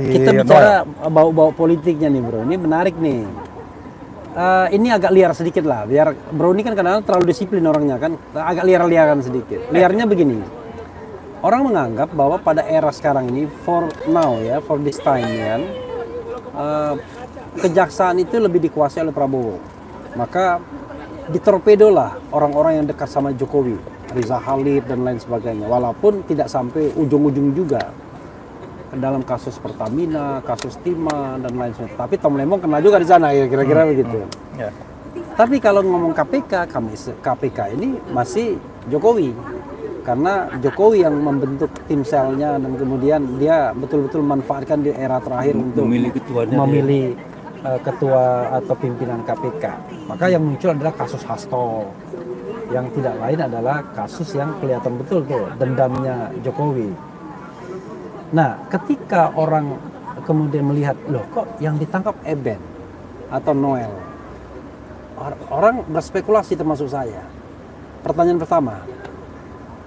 kita bicara bau-bau politiknya nih bro, ini menarik nih. Ini agak liar sedikit lah, biar bro ini kan kadang-kadang terlalu disiplin orangnya kan, agak liar-liaran sedikit. Liarnya begini, orang menganggap bahwa pada era sekarang ini, for now ya, for this time ya, kejaksaan itu lebih dikuasai oleh Prabowo. Maka ditorpedo lah orang-orang yang dekat sama Jokowi, Riza Khalid dan lain sebagainya, walaupun tidak sampai ujung-ujung juga dalam kasus Pertamina, kasus Timah dan lain sebagainya. Tapi Tom Lemong kena juga di sana ya, kira-kira begitu. Ya. Tapi kalau ngomong KPK ini masih Jokowi, karena Jokowi yang membentuk tim selnya dan kemudian dia betul-betul manfaatkan di era terakhir untuk memilih ketua atau pimpinan KPK. Maka yang muncul adalah kasus Hasto, yang tidak lain adalah kasus yang kelihatan betul tuh dendamnya Jokowi. Nah, ketika orang kemudian melihat, loh kok yang ditangkap Eben atau Noel, orang berspekulasi termasuk saya. Pertanyaan pertama,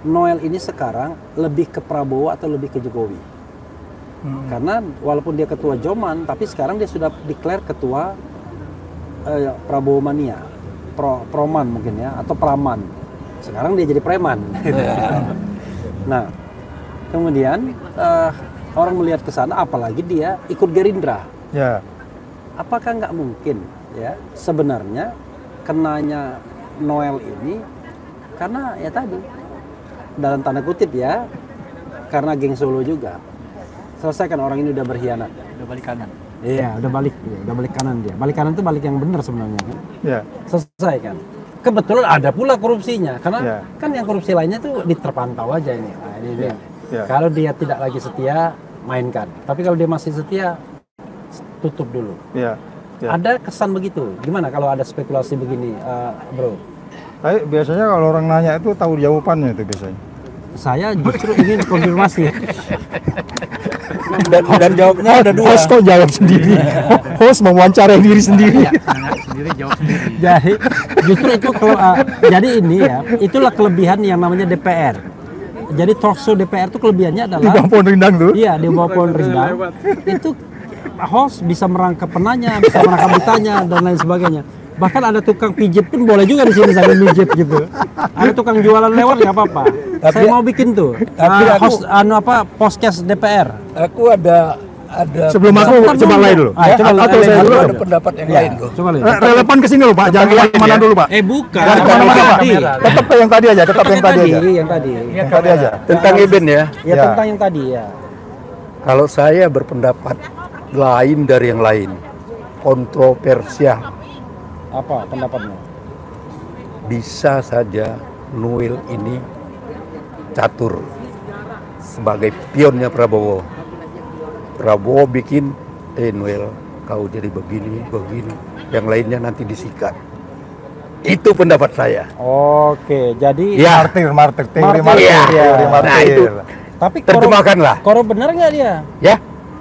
Noel ini sekarang lebih ke Prabowo atau lebih ke Jokowi? Karena walaupun dia ketua Joman, tapi sekarang dia sudah declare ketua Prabowo Mania, Proman mungkin ya, atau Praman. Sekarang dia jadi preman. Nah, kemudian orang melihat ke sana, apalagi dia ikut Gerindra. Ya. Apakah nggak mungkin ya sebenarnya kenanya Noel ini karena ya tadi dalam tanda kutip ya, karena geng Solo juga. Selesaikan orang ini udah berkhianat. Udah balik kanan. Iya, udah balik kanan dia. Balik kanan itu balik yang benar sebenarnya kan. Ya. Selesai kan. Kebetulan ada pula korupsinya, karena kan yang korupsi lainnya tuh diterpantau aja ini. Nah, ini dia. Kalau dia tidak lagi setia, mainkan. Tapi kalau dia masih setia, tutup dulu. Ada kesan begitu. Gimana kalau ada spekulasi begini, bro? Tapi biasanya kalau orang nanya itu tahu jawabannya itu biasanya. Saya justru ingin konfirmasi. Dan jawabnya ada dua. Host kok jawab sendiri. Host mewawancarai diri sendiri. Sendiri jawab sendiri. Jadi justru itu jadi ini ya, itulah kelebihan yang namanya DPR. Jadi talkshow DPR itu kelebihannya adalah di bawah pohon rindang tuh. Iya, di bawah pohon rindang. Itu host bisa merangkap penanya, bisa merangkap ditanya dan lain sebagainya. Bahkan ada tukang pijit pun boleh juga di sini sambil mijit gitu. Ada tukang jualan lewat nggak apa-apa. Saya mau bikin tuh. Host podcast DPR. Aku ada sebelum aku coba lain dulu. Atau saya dulu ada pendapat yang lain kok. Coba lihat. Relevan ke sini loh Pak, jangan kemana dulu Pak. Bukan. Tetap ke yang tadi aja, tetap yang tadi aja. Yang tadi aja. Tentang Eben ya. Ya tentang yang tadi ya. Kalau saya berpendapat lain dari yang lain, kontroversial. Apa pendapatnya? Bisa saja Noel ini catur sebagai pionnya Prabowo. Prabowo bikin, Noel kau jadi begini, yang lainnya nanti disikat. Itu pendapat saya. Oke, jadi martir, teori martir. martir. Nah itu. Tapi terjemahkanlah. Korup benar nggak dia? Ya.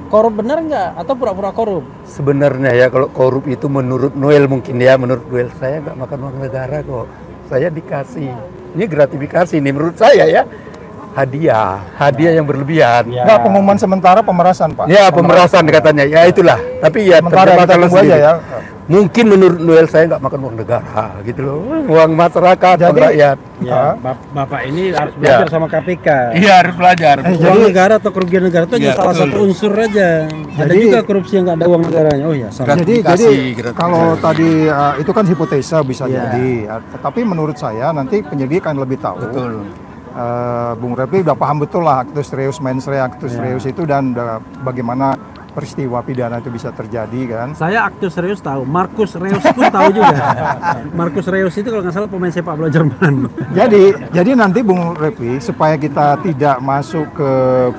Korup benar nggak atau pura-pura korup? Sebenarnya ya kalau korup itu menurut Noel mungkin ya, menurut Noel saya nggak makan uang negara kok. Saya dikasih. Ini gratifikasi nih menurut saya ya. Hadiah yang berlebihan. Nggak, pengumuman sementara pemerasan Pak. Ya pemerasan katanya. Ya itulah. Tapi ya terjemahkan aja ya. Mungkin menurut Noel saya nggak makan uang negara gitu loh, uang masyarakat, uang rakyat. Ya, Bapak ini harus belajar sama KPK. Iya harus belajar. Uang negara atau kerugian negara itu hanya salah satu unsur aja. Ada juga korupsi yang nggak ada uang negaranya. Oh ya, sama. Jadi kalau tadi itu kan hipotesa bisa jadi. Tapi menurut saya nanti penyidik akan lebih tahu. Betul. Bung Repli udah paham betul lah actus reus mens rea, actus reus itu dan bagaimana peristiwa pidana itu bisa terjadi kan. Saya Actus Reus tahu, Marcus Reus pun tahu juga. Marcus Reus itu kalau nggak salah pemain sepak bola Jerman. Jadi nanti Bung Repli supaya kita tidak masuk ke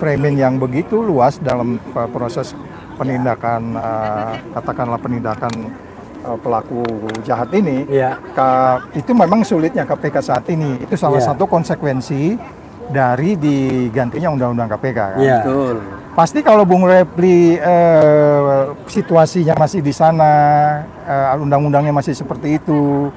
framing yang begitu luas dalam proses penindakan katakanlah penindakan pelaku jahat ini, itu memang sulitnya KPK saat ini. Itu salah satu konsekuensi dari digantinya Undang-Undang KPK kan. Betul. Pasti kalau Bung Repli situasinya masih di sana, undang-undangnya masih seperti itu,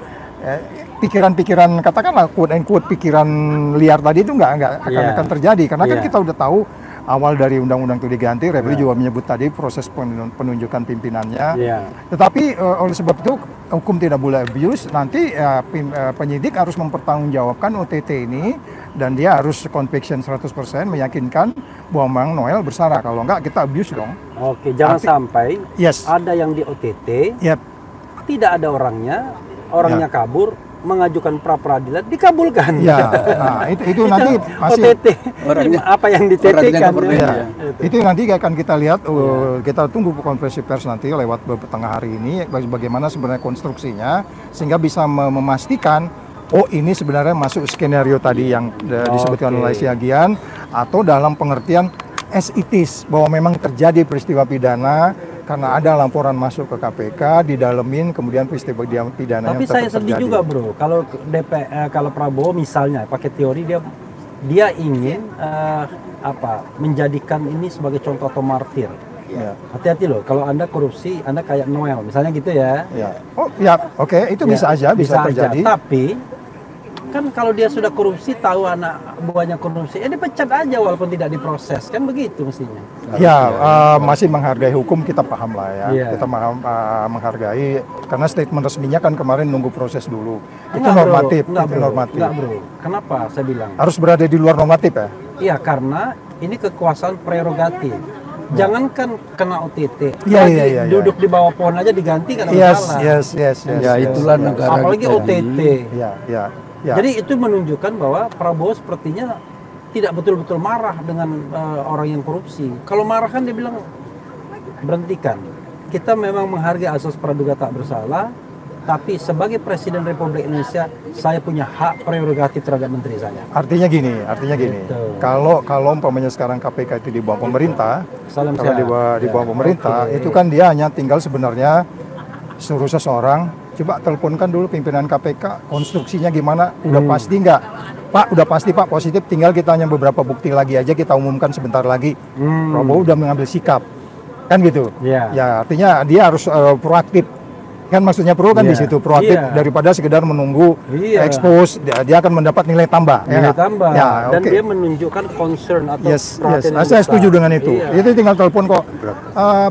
pikiran-pikiran katakanlah quote and quote pikiran liar tadi itu nggak akan terjadi karena kan kita udah tahu awal dari undang-undang itu diganti, Refli juga menyebut tadi proses penunjukan pimpinannya. Iya. Tetapi oleh sebab itu hukum tidak boleh abuse. Nanti penyidik harus mempertanggungjawabkan OTT ini dan dia harus conviction 100% meyakinkan bahwa Bang Noel bersalah. Kalau enggak kita abuse dong. Oke, jangan sampai Yes. ada yang di OTT, Yep. tidak ada orangnya kabur, mengajukan pra peradilan dikabulkan. Ya, nah, itu nanti masih OTT. Apa yang ditetkan. ya, itu nanti akan kita lihat. Kita tunggu konferensi pers nanti lewat tengah hari ini bagaimana sebenarnya konstruksinya sehingga bisa memastikan oh ini sebenarnya masuk skenario tadi yang disebutkan oleh Siagian atau dalam pengertian as it is bahwa memang terjadi peristiwa pidana karena ada laporan masuk ke KPK, didalemin, kemudian peristiwa pidana Tapi yang saya sedih terjadi. juga bro, kalau Prabowo misalnya pakai teori dia ingin menjadikan ini sebagai contoh atau martir. Ya. Hati-hati loh, kalau Anda korupsi, Anda kayak Noel, misalnya gitu ya. Ya. Oh ya, oke, itu bisa aja, bisa terjadi. Tapi kan kalau dia sudah korupsi, tahu anak buahnya korupsi, dipecat aja walaupun tidak diproses, kan begitu mestinya. Ya, masih menghargai hukum, kita paham lah ya. Iya. Kita menghargai karena statement resminya kan kemarin nunggu proses dulu. Itu Enggak, normatif, bro. Enggak, itu bro. normatif. Enggak, bro. Kenapa saya bilang? Harus berada di luar normatif ya. Iya, karena ini kekuasaan prerogatif. Jangankan kena OTT, Iya, lagi iya, iya, iya. duduk di bawah pohon aja diganti kan ada Yes, masalah. yes. Ya, itulah negara Apalagi kita OTT. Ya. Jadi itu menunjukkan bahwa Prabowo sepertinya tidak betul-betul marah dengan orang yang korupsi. Kalau marah kan dia bilang berhentikan. Kita memang menghargai asas praduga tak bersalah, tapi sebagai Presiden Republik Indonesia saya punya hak prerogatif terhadap menteri saya. Artinya gini. Gitu. Kalau umpamanya sekarang KPK itu di bawah pemerintah, Salam kalau sehat. di bawah Ya, pemerintah, oke. itu kan dia hanya tinggal sebenarnya suruh seseorang, coba teleponkan dulu pimpinan KPK, konstruksinya gimana, udah pasti nggak? Pak, udah pasti Pak positif, tinggal kita hanya beberapa bukti lagi aja kita umumkan sebentar lagi. Prabowo udah mengambil sikap, kan gitu. Iya. Ya artinya dia harus proaktif. Kan maksudnya pro kan Iya. di situ proaktif Iya. daripada sekedar menunggu Iya. expose, dia akan mendapat nilai tambah. Nilai nggak? tambah. Ya, Dan oke. dia menunjukkan concern atau Yes. perhatian yang Saya besar. setuju dengan itu. Iya. Itu tinggal telepon kok.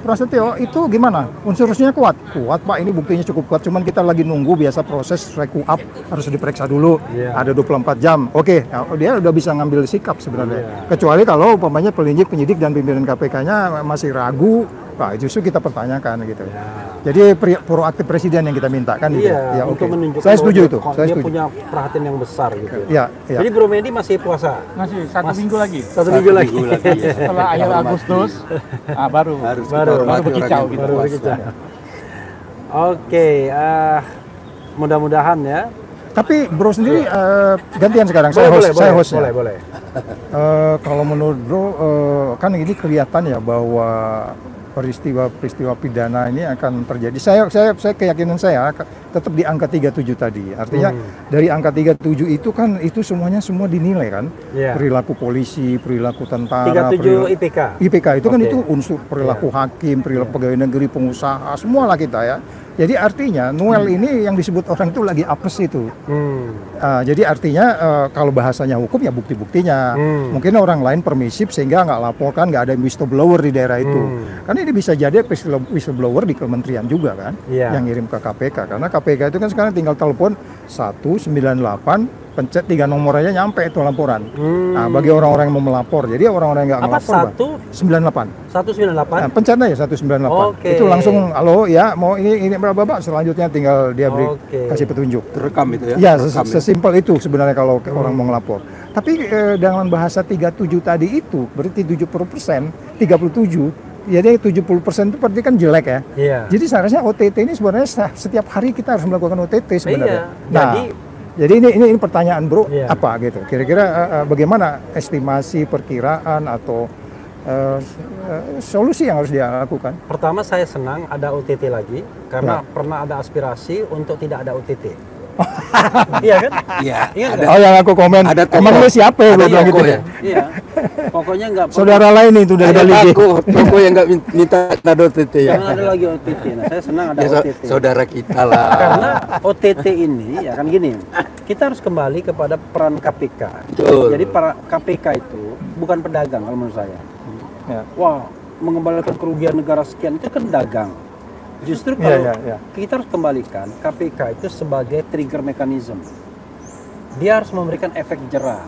Prasetyo, itu gimana? Unsurnya kuat? Kuat Pak, ini buktinya cukup kuat. Cuman kita lagi nunggu biasa proses reku up harus diperiksa dulu. Iya. Ada 24 jam. Oke, dia udah bisa ngambil sikap sebenarnya. Iya. Kecuali kalau umpamanya penyidik dan pimpinan KPK-nya masih ragu, nah justru kita pertanyakan gitu. Iya. Jadi proaktif presiden yang kita minta kan gitu. Iya, Ya, untuk oke. menunjukkan Saya setuju bahwa itu. dia Saya setuju. punya perhatian yang besar gitu. Iya, iya. Jadi Bro Medi masih puasa? Masih satu minggu lagi. Satu minggu lagi. Setelah akhir Agustus, baru berkicau gitu. Baru berkicau. Oke, mudah-mudahan ya. Tapi bro sendiri gantian sekarang. Saya hostnya. Boleh. Kalau menurut bro, kan ini kelihatan ya bahwa peristiwa pidana ini akan terjadi. Saya keyakinan saya tetap di angka 37 tadi. Artinya dari angka 37 itu kan itu semua dinilai kan. Iya. Perilaku polisi, perilaku tentara, 37 IPK. IPK itu kan Oke. itu unsur perilaku hakim, perilaku pegawai negeri, pengusaha, semua lah kita ya. Jadi artinya Noel ini yang disebut orang itu lagi apes itu. Jadi artinya kalau bahasanya hukum ya bukti-buktinya. Mungkin orang lain permisif sehingga nggak laporkan, nggak ada whistleblower di daerah itu. Karena ini bisa jadi whistleblower di kementerian juga kan, Iya. yang ngirim ke KPK. Karena KPK itu kan sekarang tinggal telepon 198 pencet 3 nomor aja nyampe itu laporan. Nah, bagi orang-orang yang mau melapor. Jadi orang-orang yang nggak Apa ngelapor, Bang. 198? 198. Nah, pencet aja 198. Oke. Itu langsung halo ya mau ini berapa Pak? Selanjutnya tinggal dia beri Oke. kasih petunjuk. Terekam itu ya? Ya, Terekam ya? sesimpel itu sebenarnya kalau orang mau ngelapor. Tapi dengan bahasa 37 tadi itu berarti 70%, 37. Jadi 70% itu berarti kan jelek ya. Iya. Jadi seharusnya OTT ini sebenarnya setiap hari kita harus melakukan OTT sebenarnya. Iya. Nah, jadi ini pertanyaan bro, Iya. apa gitu? Kira-kira bagaimana estimasi, perkiraan atau solusi yang harus dia lakukan? Pertama saya senang ada OTT lagi karena pernah ada aspirasi untuk tidak ada OTT. Iya kan? Iya. Iya ada. Oh yang aku komen, Ada emang tokoh. lu siapa ya Ada lu bilang gitu tokoh ya? ya? Iya. Pokoknya nggak perlu. Saudara lain itu dari Ada Bali. toko yang nggak minta nado OTT ya. Jangan ada lagi OTT. Nah, saya senang ada Ya, OTT. saudara kita lah. Karena OTT ini ya kan gini, kita harus kembali kepada peran KPK. Betul. Jadi para KPK itu bukan pedagang kalau menurut saya. Ya. Wah, mengembalikan kerugian negara sekian itu kan dagang. Justru kalau kita harus kembalikan KPK itu sebagai trigger mechanism. Dia harus memberikan efek jera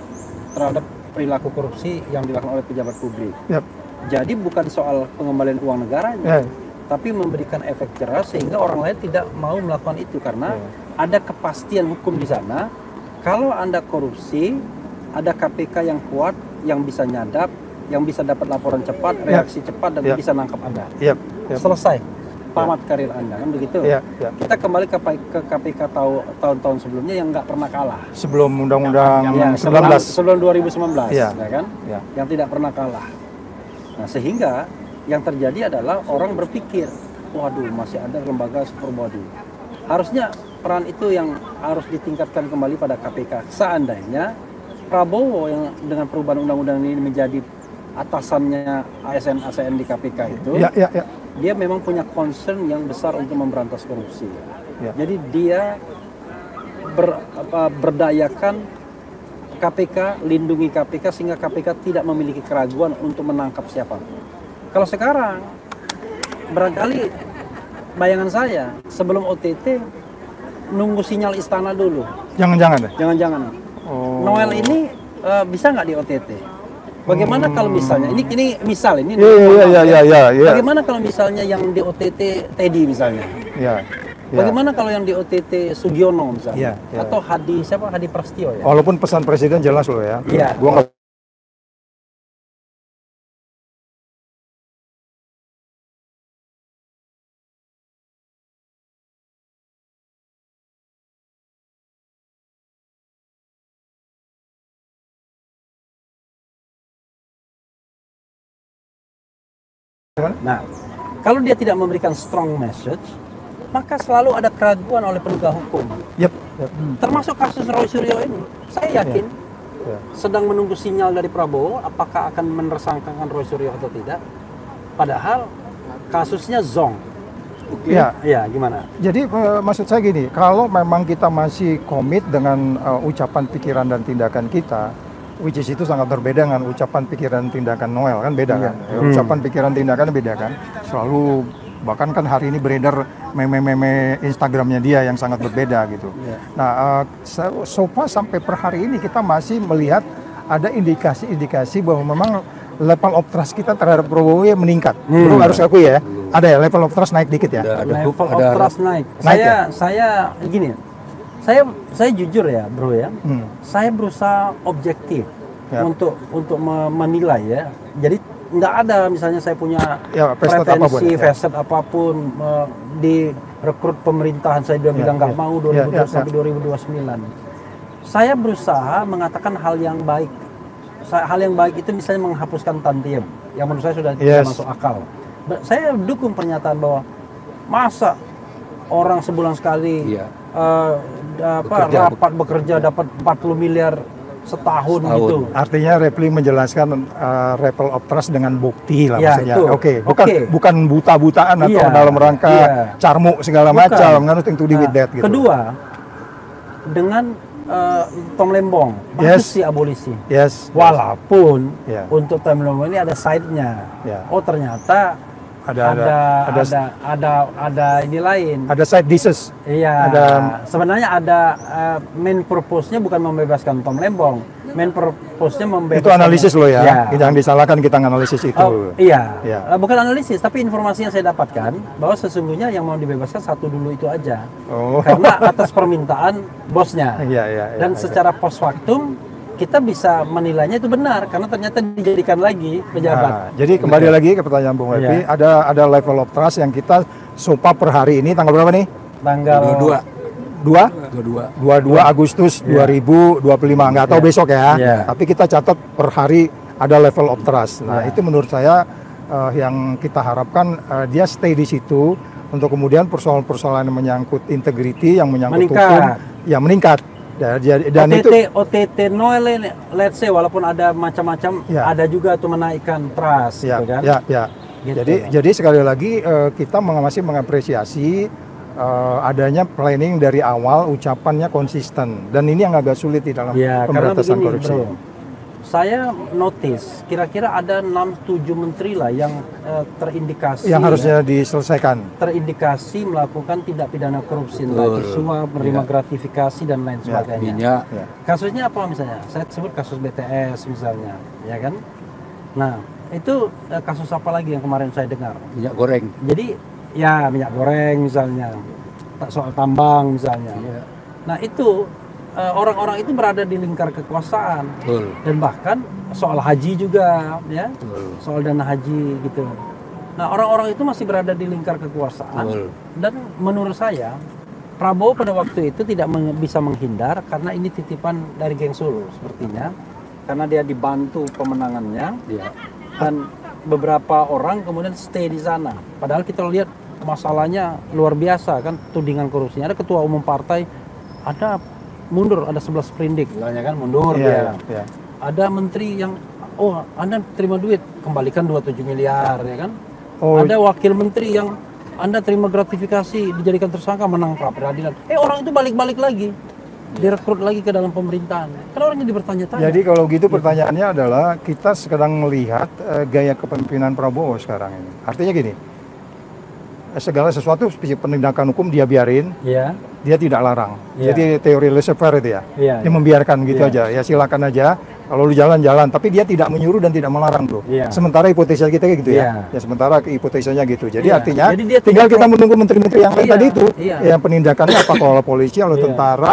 terhadap perilaku korupsi yang dilakukan oleh pejabat publik. Yap. Jadi bukan soal pengembalian uang negaranya, tapi memberikan efek jera sehingga orang lain tidak mau melakukan itu karena ada kepastian hukum di sana. Kalau Anda korupsi, ada KPK yang kuat, yang bisa nyadap, yang bisa dapat laporan cepat, reaksi cepat dan bisa nangkap Anda. Selesai. Tamat karir Anda kan begitu. Kita kembali ke KPK tahun-tahun sebelumnya yang nggak pernah kalah. Sebelum Undang-Undang 19. Sebelum 2019, ya kan? Yang tidak pernah kalah. Nah, sehingga yang terjadi adalah orang berpikir, waduh masih ada lembaga super body. Harusnya peran itu yang harus ditingkatkan kembali pada KPK. Seandainya Prabowo yang dengan perubahan undang-undang ini menjadi atasannya ASN di KPK itu, dia memang punya concern yang besar untuk memberantas korupsi. Jadi dia berdayakan KPK, lindungi KPK sehingga KPK tidak memiliki keraguan untuk menangkap siapapun. Kalau sekarang, barangkali bayangan saya sebelum OTT nunggu sinyal istana dulu. Jangan-jangan. Jangan-jangan. Noel ini bisa nggak di OTT? Bagaimana kalau misalnya ini misal ini bagaimana kalau misalnya yang di OTT Teddy misalnya? Bagaimana kalau yang di OTT Sugiono misalnya? Atau Hadi Prasetyo ya? Walaupun pesan presiden jelas loh ya. Gua nggak Nah, kalau dia tidak memberikan strong message, maka selalu ada keraguan oleh penegak hukum. Termasuk kasus Roy Suryo ini. Saya yakin sedang menunggu sinyal dari Prabowo apakah akan menersangkakan Roy Suryo atau tidak. Padahal kasusnya zong. Ya, gimana? Jadi maksud saya gini, kalau memang kita masih komit dengan ucapan, pikiran dan tindakan kita, which is itu sangat berbeda dengan ucapan, pikiran, tindakan Noel kan beda kan. Ucapan, pikiran, tindakan beda kan. Selalu bahkan kan hari ini beredar meme-meme Instagramnya dia yang sangat berbeda gitu. Nah, so far sampai per hari ini kita masih melihat ada indikasi-indikasi bahwa memang level of trust kita terhadap Prabowo meningkat. Bro harus akui ya. Ada ya level of trust naik dikit ya. Level of trust naik. Saya gini. Saya jujur ya, Bro ya. Saya berusaha objektif untuk menilai ya. Jadi nggak ada misalnya saya punya pretensi facet apapun di rekrut pemerintahan saya bilang nggak mau 2020 sampai 2029. Saya berusaha mengatakan hal yang baik. Hal yang baik itu misalnya menghapuskan tantiem yang menurut saya sudah tidak masuk akal. Saya dukung pernyataan bahwa masa orang sebulan sekali rapat bekerja dapat 40 miliar setahun gitu. Artinya Reply menjelaskan level of trust dengan bukti lah maksudnya. Bukan buta-butaan atau dalam rangka carmuk segala macam, nothing to do with that gitu. Kedua, dengan Tom Lembong bagus sih abolisi. Walaupun untuk Tom Lembong ini ada side-nya. Oh ternyata ada ini lain. Ada side dishes. Sebenarnya ada main purpose-nya bukan membebaskan Tom Lembong. Main purpose-nya membebaskan. Itu analisis loh ya. Jangan disalahkan kita analisis itu. Bukan analisis, tapi informasi yang saya dapatkan bahwa sesungguhnya yang mau dibebaskan satu dulu itu aja. Karena atas permintaan bosnya. Dan secara post factum kita bisa menilainya itu benar karena ternyata dijadikan lagi pejabat. Jadi kembali lagi ke pertanyaan Bung Reply, ada level of trust yang kita sopa per hari ini tanggal berapa nih? Tanggal 22 Agustus 2025. Nggak tahu besok ya. Tapi kita catat per hari ada level of trust. Nah, itu menurut saya yang kita harapkan dia stay di situ untuk kemudian persoalan-persoalan yang menyangkut integrity, yang menyangkut hukum, ya meningkat. Dan itu OTT Noel ini, let's say walaupun ada macam-macam, Ya. ada juga tuh menaikkan trust, ya, gitu kan? ya. Gitu. Jadi sekali lagi kita masih mengapresiasi adanya planning dari awal, ucapannya konsisten, dan ini yang agak sulit di dalam Ya, karena pemberantasan begini, korupsi. bro. Saya notice kira-kira ada 6-7 menteri lah yang terindikasi Yang harusnya ya, diselesaikan. terindikasi melakukan tindak pidana korupsi, entah itu suap, menerima gratifikasi dan lain sebagainya. Minyak. Ya. Kasusnya apa misalnya? Saya sebut kasus BTS misalnya, ya kan? Nah, itu kasus apa lagi yang kemarin saya dengar? Minyak goreng. Jadi ya minyak goreng misalnya, soal tambang misalnya. Iya. Nah itu orang-orang itu berada di lingkar kekuasaan. Betul. Dan bahkan soal haji juga, ya, Betul. soal dana haji gitu. Nah orang-orang itu masih berada di lingkar kekuasaan. Betul. Dan menurut saya Prabowo pada waktu itu tidak bisa menghindar karena ini titipan dari geng Solo sepertinya, karena dia dibantu pemenangannya. Iya. Dan beberapa orang kemudian stay di sana. Padahal kita lihat masalahnya luar biasa kan, tudingan korupsinya. Ada ketua umum partai, ada mundur, ada 11 sprindik, misalnya kan mundur Iya, dia. ya. Ada menteri yang, oh Anda terima duit, kembalikan 27 miliar, ya kan. Oh. Ada wakil menteri yang Anda terima gratifikasi, dijadikan tersangka, menang pra peradilan. Orang itu balik-balik lagi, direkrut lagi ke dalam pemerintahan. Kan orang jadi bertanya-tanya. Jadi kalau gitu pertanyaannya adalah kita sedang melihat gaya kepemimpinan Prabowo sekarang ini. Artinya gini, segala sesuatu penindakan hukum dia biarin, ya. dia tidak larang. Iya. Jadi teori laissez-faire itu ya. Iya, Dia iya. membiarkan gitu Iya. aja. Ya silakan aja. Kalau lu jalan-jalan, tapi dia tidak menyuruh dan tidak melarang, bro. Iya. Sementara hipotesa kita kayak gitu Iya. ya. Ya sementara hipotesanya gitu. Jadi Iya. artinya Jadi dia tinggal tidak kita menunggu menteri-menteri yang lain Iya. tadi itu, Iya. yang penindakannya apa kalau polisi, kalau Iya. tentara,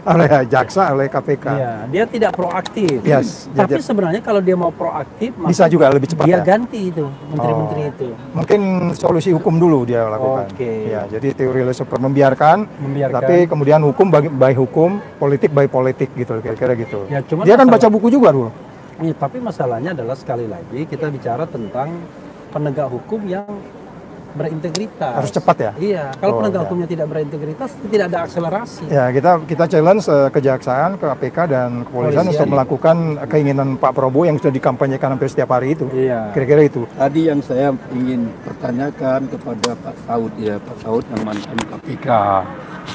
oleh jaksa, oleh KPK. Iya, dia tidak proaktif. Yes. Tapi Jadi- sebenarnya kalau dia mau proaktif, maka Bisa juga lebih cepat dia ya. ganti itu menteri-menteri Oh. itu. Mungkin solusi hukum dulu dia lakukan. Oke. Ya, jadi teori laissez-faire membiarkan, Membiarkan. tapi kemudian hukum by hukum, politik by politik gitu, kira-kira gitu. Ya, cuman Dia kan masalah- baca buku juga dulu. Iya, tapi masalahnya adalah sekali lagi kita bicara tentang penegak hukum yang berintegritas. Harus cepat ya? Iya, kalau Oh, penegak ya. hukumnya tidak berintegritas, tidak ada akselerasi. Ya, kita challenge kejaksaan, KPK dan kepolisian Kepolisian. untuk melakukan keinginan Pak Prabowo yang sudah dikampanyekan hampir setiap hari itu. Iya. Kira-kira itu. Tadi yang saya ingin pertanyakan kepada Pak Saud ya, Pak Saud yang mantan KPK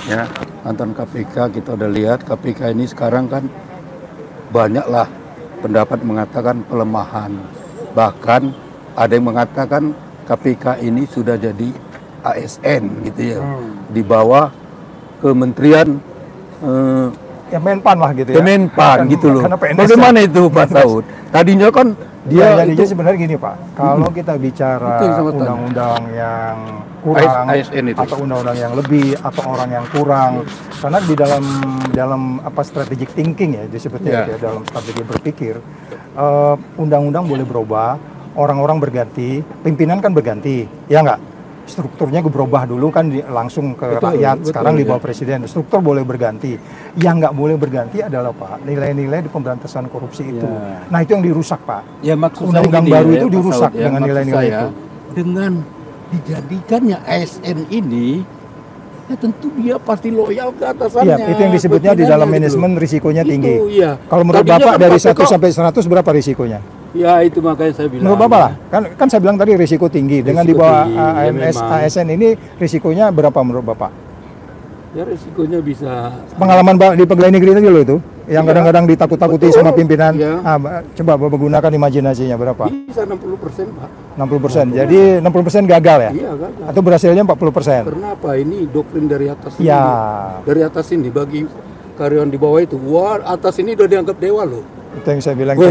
ya, mantan KPK, kita udah lihat KPK ini sekarang kan banyaklah pendapat mengatakan pelemahan, bahkan ada yang mengatakan KPK ini sudah jadi ASN gitu ya, di bawah Kementerian Ya Menpan lah gitu ya. Kemenpan Kan- gitu loh. karena PNS Bagaimana ya. itu Pak Saud? Tadinya kan Dia dia jadinya itu sebenarnya gini Pak, kalau kita bicara Itu yang sama tadi. undang-undang yang kurang ASN itu. atau undang-undang yang lebih atau orang yang kurang, karena di dalam apa strategic thinking ya disebutnya Ya. ya, dalam strategi berpikir, undang-undang boleh berubah, orang-orang berganti, pimpinan kan berganti, ya nggak? Strukturnya berubah dulu kan langsung ke Betul, rakyat, betul, sekarang di ya. bawah presiden. Struktur boleh berganti. Yang nggak boleh berganti adalah Pak nilai-nilai di pemberantasan korupsi itu. Ya. Nah itu yang dirusak Pak. ya maksud Undang-undang saya gini baru ya, itu Pak dirusak Saud, ya, dengan maksud nilai-nilai saya, itu. Dengan dijadikannya ASN ini, ya tentu dia pasti loyal ke atasannya. Iya, itu yang disebutnya di dalam Pimpinannya gitu manajemen loh. risikonya Itu, tinggi. iya. Kalau menurut Tadinya Bapak kan dari KPK 1 sampai 100 berapa risikonya? Ya itu makanya saya bilang. Menurut Bapak lah, kan saya bilang tadi risiko tinggi. Dengan di Risiko bawah tinggi, ya memang. ASN ini risikonya berapa menurut Bapak? Ya risikonya bisa. Pengalaman di pegawai negeri tadi loh itu, yang Iya. kadang-kadang ditakuti Betul. sama pimpinan. Iya. Coba Bapak gunakan imajinasinya berapa? Bisa 60% Pak. 60%. Jadi 60% gagal ya? Iya gagal. Atau berhasilnya 40%? Karena apa? Ini doktrin dari atas ini. Ya. Dari atas ini bagi karyawan di bawah itu. Wah, atas ini udah dianggap dewa loh. Itu yang saya bilang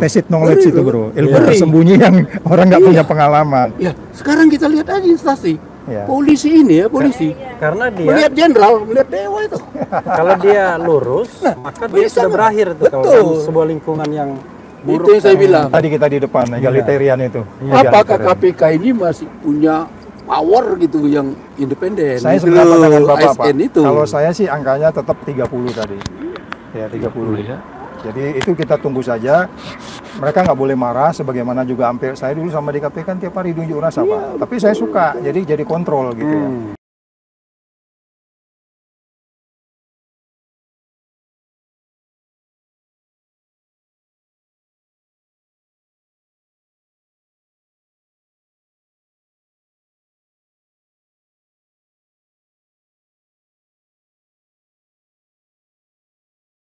tacit knowledge Ngeri itu loh. bro, ilmu Ngeri. tersembunyi yang orang nggak Iya. punya pengalaman. Ya, sekarang kita lihat aja instansi. Ya. Polisi ini ya, polisi. Karena dia Melihat jenderal, melihat dewa itu. kalau dia lurus, maka dia bisa sudah nggak? berakhir tuh kalau Betul. dalam sebuah lingkungan yang buruk. Itu yang saya bilang. Tadi kita di depan egalitarian itu. Apakah Egalitarian. KPK ini masih punya power gitu yang independen? Saya Gitu sependapat loh, dengan Bapak Pak. ASN itu. Kalau saya sih angkanya tetap 30 tadi. Ya 30 ya. Jadi itu kita tunggu saja. Mereka nggak boleh marah, sebagaimana juga hampir saya dulu sama di KPK kan tiap hari unjuk rasa Pak. Tapi saya suka, jadi kontrol gitu ya.